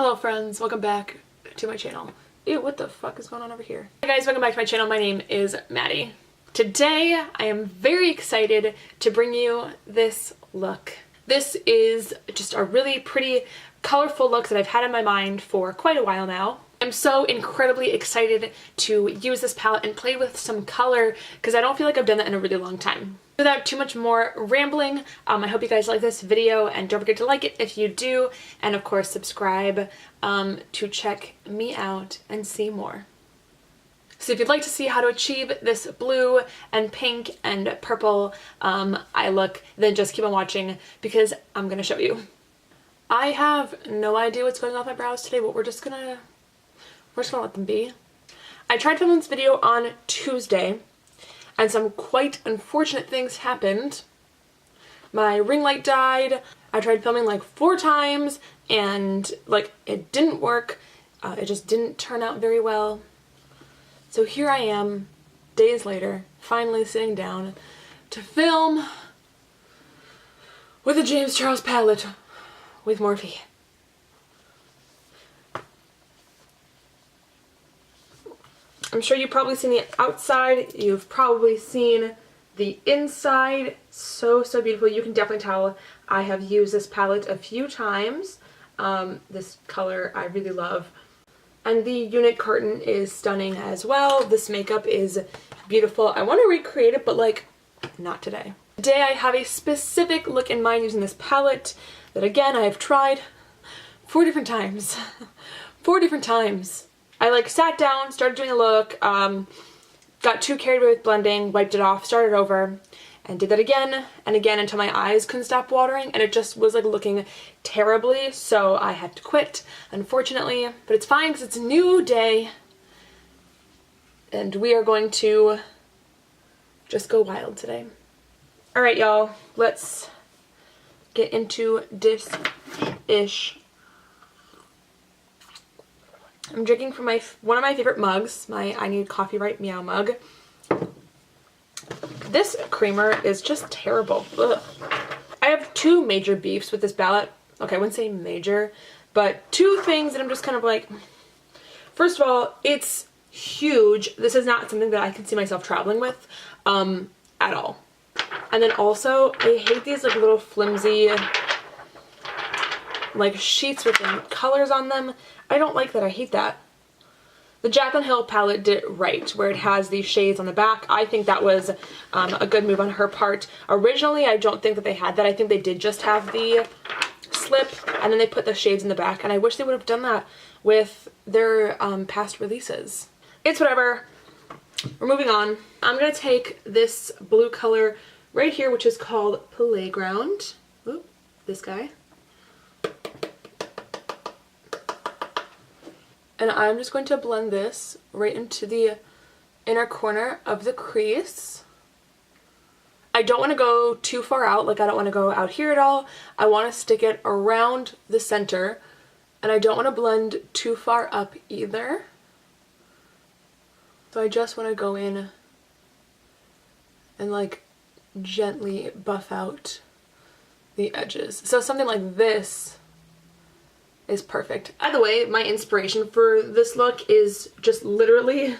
Hello friends, welcome back to my channel. Ew, what the fuck is going on over here? Hey guys, welcome back to my channel. My name is Maddie. Today I am very excited to bring you this look. This is just a really pretty, colorful look that I've had in my mind for quite a while now. I'm so incredibly excited to use this palette and play with some color because I don't feel like I've done that in a really long time. Without too much more rambling, I hope you guys like this video, and don't forget to like it if you do, and of course subscribe to check me out and see more. So if you'd like to see how to achieve this blue and pink and purple eye look, then just keep on watching because I'm gonna show you. I have no idea what's going on with my brows today, but we're just gonna let them be. I tried filming this video on Tuesday, and some quite unfortunate things happened. My ring light died. I tried filming like 4 times and like it didn't work. It just didn't turn out very well. So here I am, days later, finally sitting down to film with a James Charles palette with Morphe. I'm sure you've probably seen the outside, you've probably seen the inside. So beautiful. You can definitely tell I have used this palette a few times. This color I really love. And the unit curtain is stunning as well. This makeup is beautiful. I want to recreate it, but like, not today. Today I have a specific look in mind using this palette that again I have tried 4 different times. 4 different times. I like sat down, started doing a look, got too carried away with blending, wiped it off, started over, and did that again and again until my eyes couldn't stop watering, and it just was like looking terribly, so I had to quit, unfortunately. But it's fine because it's a new day, and we are going to just go wild today. Alright y'all, let's get into this ish. I'm drinking from one of my favorite mugs, my I Need Coffee Right Meow mug. This creamer is just terrible. Ugh. I have 2 major beefs with this palette. Okay, I wouldn't say major, but 2 things that I'm just kind of like, first of all, it's huge. This is not something that I can see myself traveling with at all. And then also, I hate these like little flimsy like sheets with colors on them. I don't like that. I hate that. The Jaclyn Hill palette did it right, where it has these shades on the back. I think that was a good move on her part. Originally, I don't think that they had that. I think they did just have the slip, and then they put the shades in the back, and I wish they would have done that with their past releases. It's whatever. We're moving on. I'm going to take this blue color right here, which is called Playground. Ooh, this guy. And I'm just going to blend this right into the inner corner of the crease. I don't want to go too far out, like I don't want to go out here at all. I want to stick it around the center, and I don't want to blend too far up either. So I just want to go in and like gently buff out the edges. So something like this is perfect. By the way, my inspiration for this look is just literally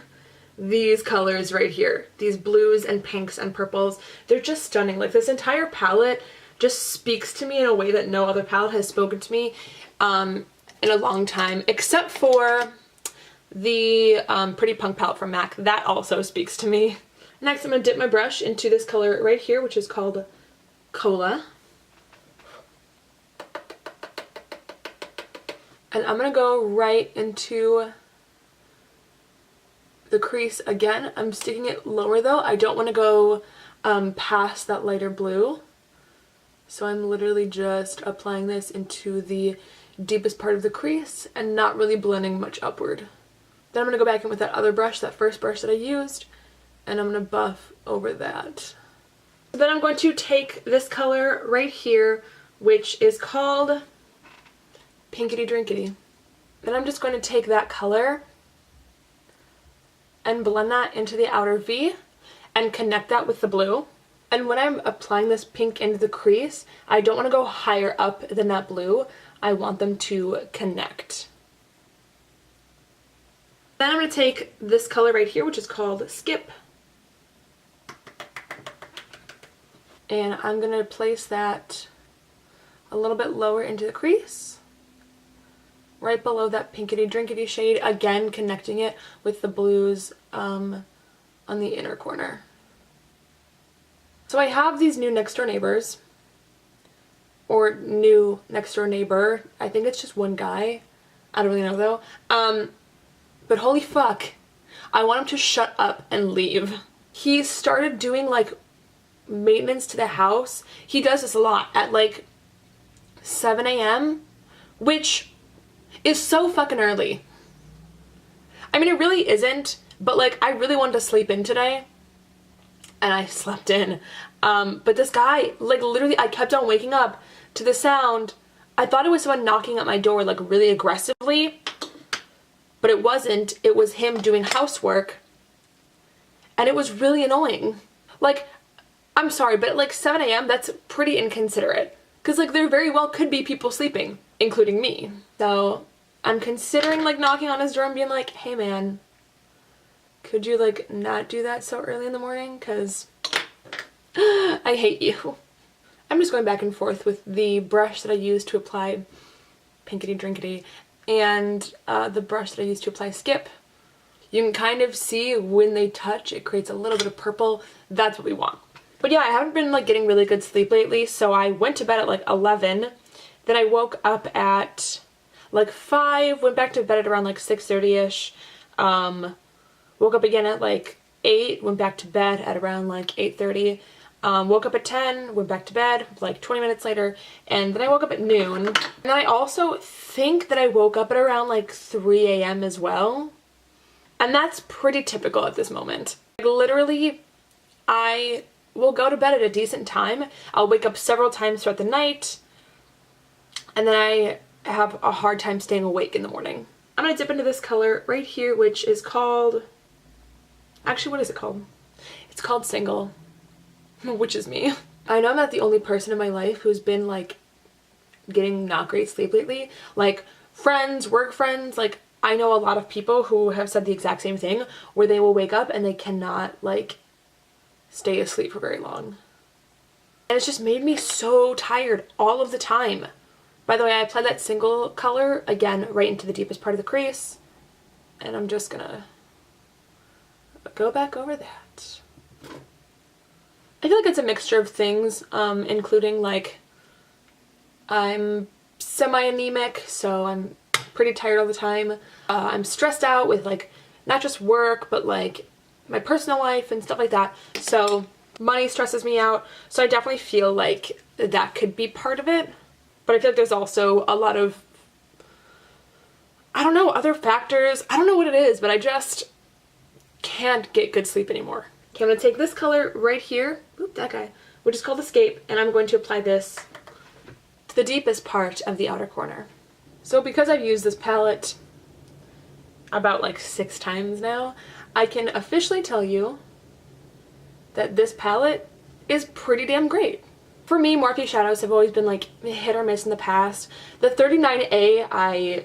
these colors right here. These blues and pinks and purples. They're just stunning. Like this entire palette just speaks to me in a way that no other palette has spoken to me in a long time, except for the Pretty Punk palette from MAC. That also speaks to me. Next, I'm going to dip my brush into this color right here, which is called Cola. And I'm going to go right into the crease again. I'm sticking it lower though. I don't want to go past that lighter blue. So I'm literally just applying this into the deepest part of the crease and not really blending much upward. Then I'm going to go back in with that other brush, that first brush that I used, and I'm going to buff over that. Then I'm going to take this color right here, which is called Pinkity Drinkity. Then I'm just going to take that color and blend that into the outer V and connect that with the blue. And when I'm applying this pink into the crease, I don't want to go higher up than that blue. I want them to connect. Then I'm going to take this color right here, which is called Skip. And I'm going to place that a little bit lower into the crease, right below that pinkity drinkity shade, again connecting it with the blues on the inner corner. So I have these new next door neighbors, or new next door neighbor. I think it's just one guy. I don't really know though. But holy fuck, I want him to shut up and leave. He started doing like maintenance to the house. He does this a lot at like 7 a.m., which is so fucking early. I mean, it really isn't, but like I really wanted to sleep in today and I slept in. But this guy, like literally I kept on waking up to the sound. I thought it was someone knocking at my door like really aggressively, but it wasn't. It was him doing housework, and it was really annoying. Like, I'm sorry, but at like 7 a.m. that's pretty inconsiderate. Because like there very well could be people sleeping, including me. So I'm considering like knocking on his door and being like, hey man, could you like not do that so early in the morning? Because I hate you. I'm just going back and forth with the brush that I use to apply pinkity drinkity and the brush that I use to apply Skip. You can kind of see when they touch, it creates a little bit of purple. That's what we want. But yeah, I haven't been like getting really good sleep lately, so I went to bed at like 11. Then I woke up at like 5, went back to bed at around like 6:30ish. Woke up again at like 8, went back to bed at around like 8:30. Woke up at 10, went back to bed like 20 minutes later, and then I woke up at noon. And then I also think that I woke up at around like 3 a.m. as well. And that's pretty typical at this moment. Like literally, I will go to bed at a decent time. I'll wake up several times throughout the night, and then I have a hard time staying awake in the morning. I'm gonna dip into this color right here, which is called, actually, what is it called? It's called Single, which is me. I know I'm not the only person in my life who's been like getting not great sleep lately. Like friends, work friends, like I know a lot of people who have said the exact same thing, where they will wake up and they cannot like stay asleep for very long. And it's just made me so tired all of the time. By the way, I applied that Single color again right into the deepest part of the crease, and I'm just gonna go back over that. I feel like it's a mixture of things, including like I'm semi-anemic, so I'm pretty tired all the time. I'm stressed out with like not just work, but like my personal life and stuff like that. So money stresses me out. So I definitely feel like that could be part of it. But I feel like there's also a lot of, I don't know, other factors. I don't know what it is, but I just can't get good sleep anymore. Okay, I'm gonna take this color right here, oop, that guy, which is called Escape, and I'm going to apply this to the deepest part of the outer corner. So because I've used this palette about like 6 times now, I can officially tell you that this palette is pretty damn great. For me, Morphe shadows have always been like hit or miss in the past. The 39A I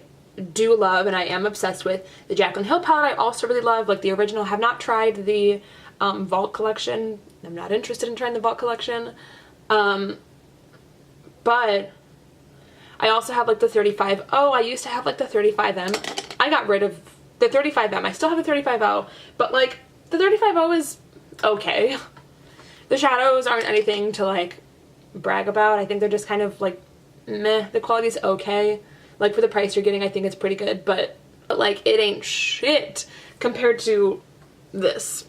do love and I am obsessed with. The Jaclyn Hill palette I also really love, like the original. Have not tried the Vault collection. I'm not interested in trying the Vault collection. But I also have like the 35. Oh, I used to have like the 35M. I got rid of the 35M. I still have the 35O, but like the 35O is okay. The shadows aren't anything to like brag about. I think they're just kind of like meh. The quality's okay. Like for the price you're getting, I think it's pretty good, but like it ain't shit compared to this.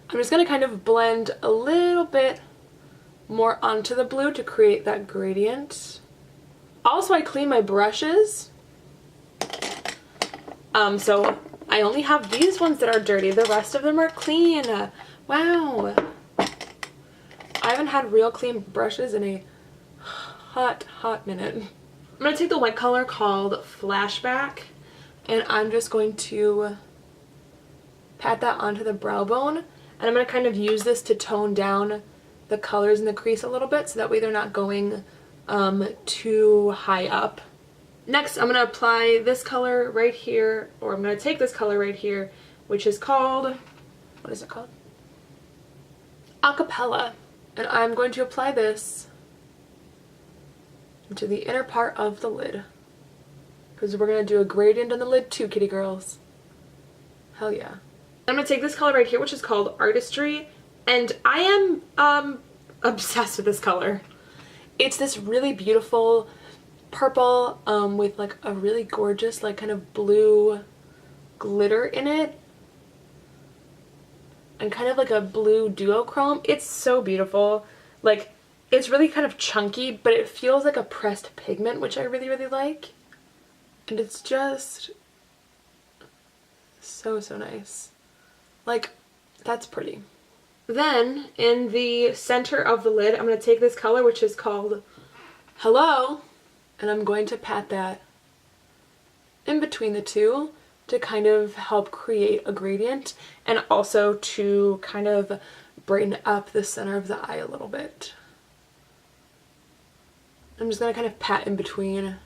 I'm just gonna kind of blend a little bit more onto the blue to create that gradient. Also, I clean my brushes. So I only have these ones that are dirty. The rest of them are clean. Wow. I haven't had real clean brushes in a hot minute. I'm going to take the white color called Flashback, and I'm just going to pat that onto the brow bone. And I'm going to kind of use this to tone down the colors in the crease a little bit, so that way they're not going too high up. Next, I'm going to apply this color right here, or I'm going to take this color right here, which is called, what is it called? Acapella. And I'm going to apply this into the inner part of the lid, because we're going to do a gradient on the lid too, kitty girls. Hell yeah. I'm going to take this color right here, which is called Artistry, and I am obsessed with this color. It's this really beautiful purple with like a really gorgeous like kind of blue glitter in it, and kind of like a blue duochrome. It's so beautiful. Like, it's really kind of chunky, but it feels like a pressed pigment, which I really, really like. And it's just so, so nice. Like, that's pretty. Then, in the center of the lid, I'm going to take this color, which is called Hello, and I'm going to pat that in between the two to kind of help create a gradient, and also to kind of brighten up the center of the eye a little bit. I'm just going to kind of pat in between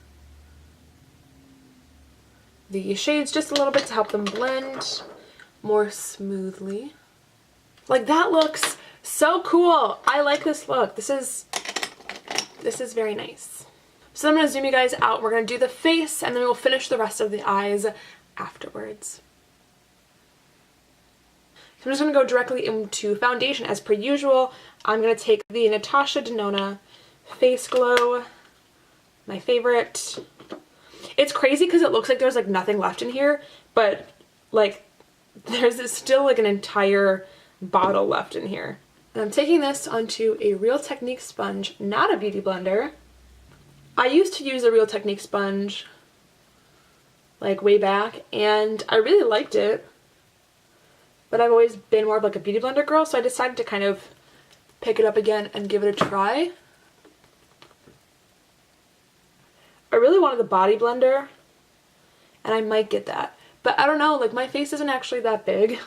the shades just a little bit to help them blend more smoothly. Like, that looks so cool. I like this look. This is very nice. So I'm going to zoom you guys out. We're going to do the face, and then we'll finish the rest of the eyes afterwards. So I'm just going to go directly into foundation as per usual. I'm going to take the Natasha Denona Face Glow, my favorite. It's crazy because it looks like there's like nothing left in here, but like there's still like an entire bottle left in here. And I'm taking this onto a Real Technique sponge, not a beauty blender. I used to use a Real Technique sponge like way back, and I really liked it, but I've always been more of like a beauty blender girl, so I decided to kind of pick it up again and give it a try. I really wanted the body blender, and I might get that, but I don't know, like my face isn't actually that big,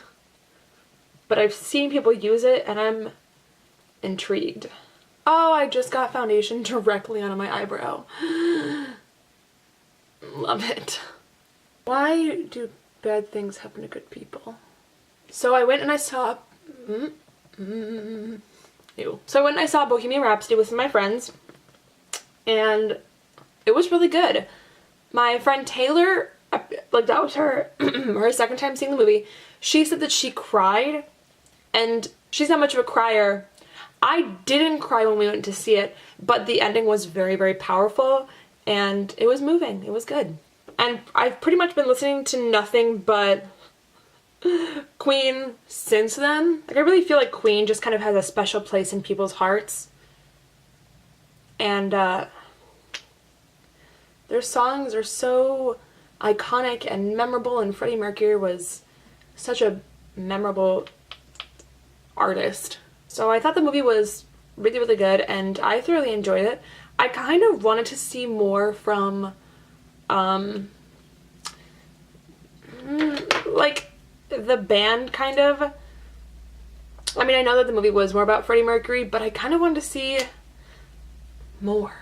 but I've seen people use it and I'm intrigued. Oh, I just got foundation directly onto my eyebrow. Love it. Why do bad things happen to good people? So I went and I saw ew. So I went and I saw Bohemian Rhapsody with my friends, and it was really good. My friend Taylor, like that was her her second time seeing the movie. She said that she cried, and she's not much of a crier. I didn't cry when we went to see it, but the ending was very, very powerful, and it was moving. It was good. And I've pretty much been listening to nothing but Queen since then. Like, I really feel like Queen just kind of has a special place in people's hearts. And their songs are so iconic and memorable, and Freddie Mercury was such a memorable artist. So I thought the movie was really, really good, and I thoroughly enjoyed it. I kind of wanted to see more from like the band, kind of. I mean, I know that the movie was more about Freddie Mercury, but I kind of wanted to see more.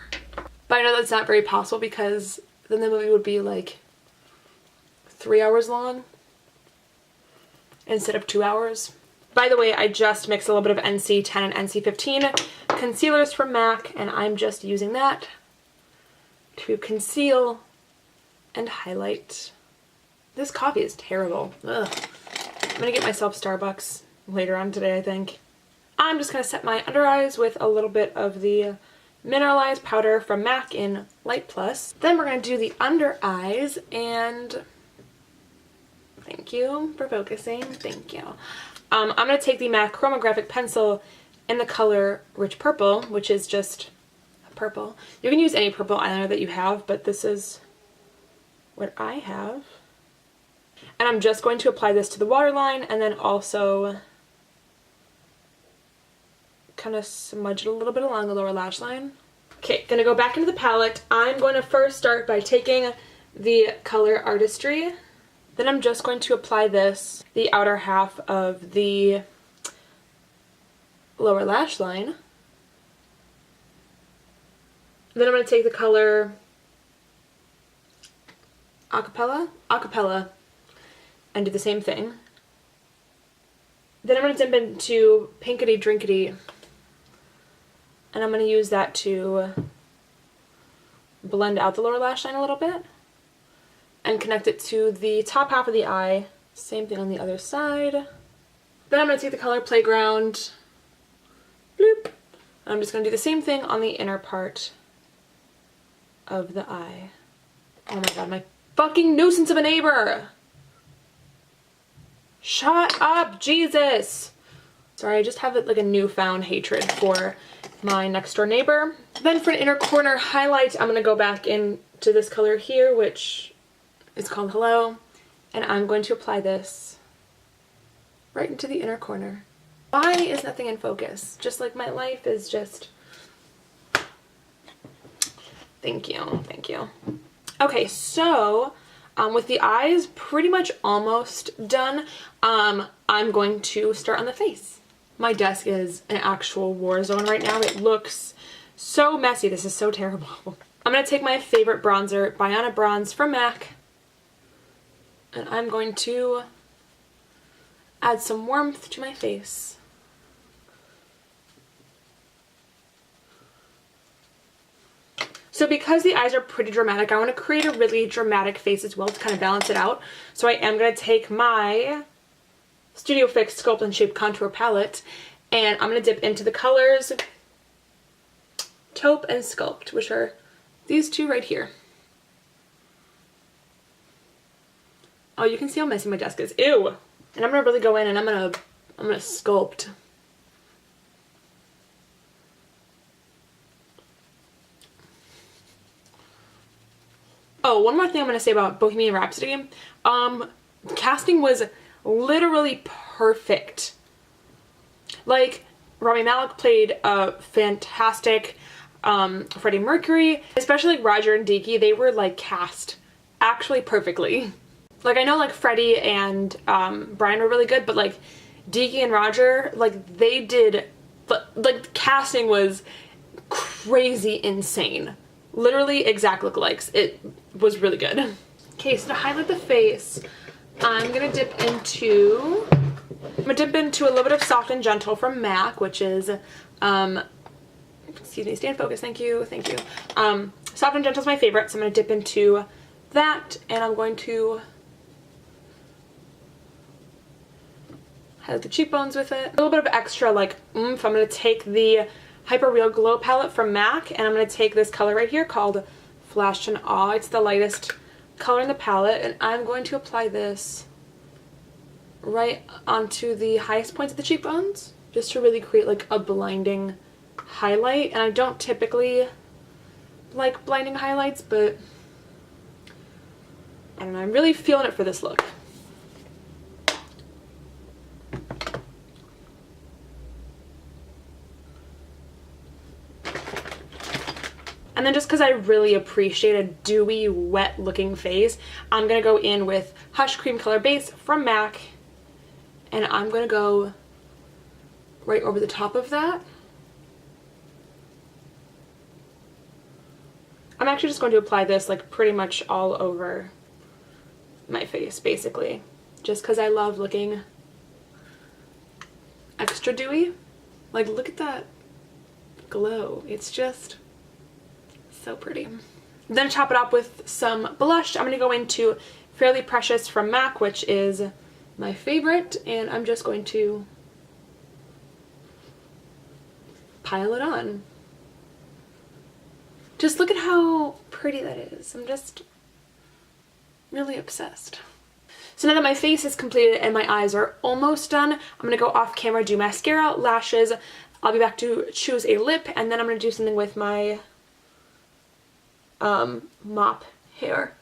But I know that's not very possible, because then the movie would be like 3 hours long instead of 2 hours. By the way, I just mixed a little bit of NC10 and NC15 concealers from MAC, and I'm just using that to conceal and highlight. This coffee is terrible. Ugh. I'm gonna get myself Starbucks later on today, I think. I'm just gonna set my under eyes with a little bit of the Mineralize powder from MAC in Light Plus. Then we're gonna do the under eyes, and thank you for focusing. Thank you. I'm gonna take the MAC chromagraphic pencil in the color Rich Purple, which is just a purple. You can use any purple eyeliner that you have, but this is what I have. And I'm just going to apply this to the waterline, and then also kind of smudge it a little bit along the lower lash line. Okay, gonna go back into the palette. I'm going to first start by taking the color Artistry. Then I'm just going to apply this, the outer half of the lower lash line. Then I'm going to take the color acapella, and do the same thing. Then I'm going to dip into pinkity drinkity, and I'm going to use that to blend out the lower lash line a little bit and connect it to the top half of the eye. Same thing on the other side. Then I'm going to take the color Playground, bloop. I'm just going to do the same thing on the inner part of the eye. Oh my god, my fucking nuisance of a neighbor! Shut up, Jesus! Sorry, I just have like a newfound hatred for my next door neighbor. Then for an inner corner highlight, I'm going to go back into this color here, which is called Hello. And I'm going to apply this right into the inner corner. Why is nothing in focus? Just like my life is just... Thank you, thank you. Okay, so with the eyes pretty much almost done, I'm going to start on the face. My desk is an actual war zone right now. It looks so messy. This is so terrible. I'm going to take my favorite bronzer, Baiana Bronze from MAC, and I'm going to add some warmth to my face. So because the eyes are pretty dramatic, I want to create a really dramatic face as well to kind of balance it out. So I am going to take my Studio Fix Sculpt and Shape Contour Palette, and I'm going to dip into the colors Taupe and Sculpt, which are these two right here. Oh, you can see how messy my desk is. Ew! And I'm going to really go in and I'm going to sculpt. Oh, one more thing I'm going to say about Bohemian Rhapsody. Casting was literally perfect. Like, Rami Malek played a fantastic Freddie Mercury. Especially like Roger and Deaky, they were like cast actually perfectly. Like, I know like Freddie and Brian were really good, but like Deaky and Roger, like they did, like casting was crazy insane. Literally exact lookalikes. It was really good. Okay, so to highlight the face, I'm gonna dip into a little bit of Soft and Gentle from MAC, which is excuse me, stay in focus, thank you, thank you. Soft and Gentle is my favorite, so I'm gonna dip into that, and I'm going to highlight the cheekbones with it. A little bit of extra like oomph. I'm gonna take the Hyper Real Glow palette from MAC, and I'm going to take this color right here called Flash and Awe. It's the lightest color in the palette, and I'm going to apply this right onto the highest points of the cheekbones just to really create like a blinding highlight. And I don't typically like blinding highlights, but I don't know, I'm really feeling it for this look. And then just because I really appreciate a dewy, wet looking face, I'm going to go in with Hush Cream Color Base from MAC. And I'm going to go right over the top of that. I'm actually just going to apply this like pretty much all over my face, basically. Just because I love looking extra dewy. Like, look at that glow. It's just... so pretty. Then to top it up with some blush, I'm going to go into Fairly Precious from MAC, which is my favorite, and I'm just going to pile it on. Just look at how pretty that is. I'm just really obsessed. So now that my face is completed and my eyes are almost done, I'm going to go off camera, do mascara, lashes. I'll be back to choose a lip, and then I'm going to do something with my mop hair.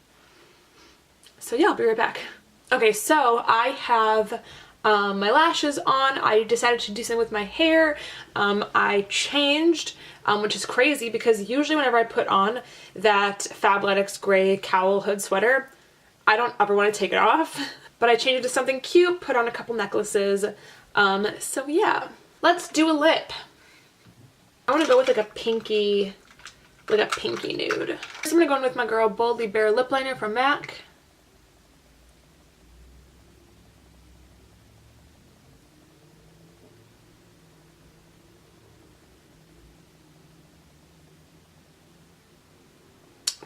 So yeah, I'll be right back. Okay, so I have my lashes on. I decided to do something with my hair. I changed, which is crazy because usually whenever I put on that Fabletics gray cowl hood sweater, I don't ever want to take it off. But I changed it to something cute, put on a couple necklaces. So yeah, let's do a lip. I want to go with like a pinky nude. First I'm going to go in with my girl Boldly Bare lip liner from MAC.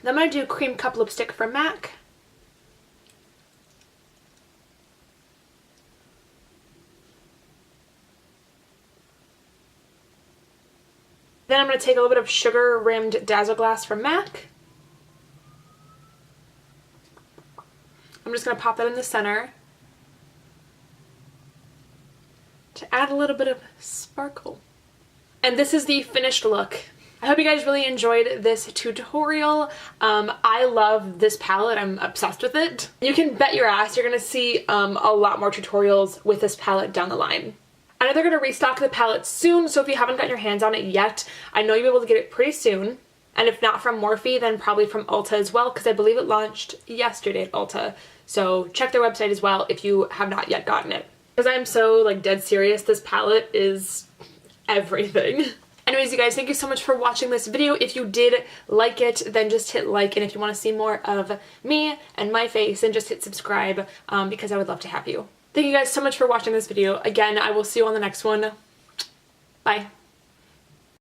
Then I'm going to do Cream Cup Lipstick from MAC. Then I'm going to take a little bit of Sugar Rimmed Dazzleglass from MAC. I'm just going to pop that in the center to add a little bit of sparkle. And this is the finished look. I hope you guys really enjoyed this tutorial. I love this palette. I'm obsessed with it. You can bet your ass you're going to see a lot more tutorials with this palette down the line. I know they're going to restock the palette soon, so if you haven't gotten your hands on it yet, I know you'll be able to get it pretty soon. And if not from Morphe, then probably from Ulta as well, because I believe it launched yesterday at Ulta. So check their website as well if you have not yet gotten it. Because I'm so like dead serious, this palette is everything. Anyways, you guys, thank you so much for watching this video. If you did like it, then just hit like. And if you want to see more of me and my face, then just hit subscribe because I would love to have you. Thank you guys so much for watching this video. Again, I will see you on the next one. Bye.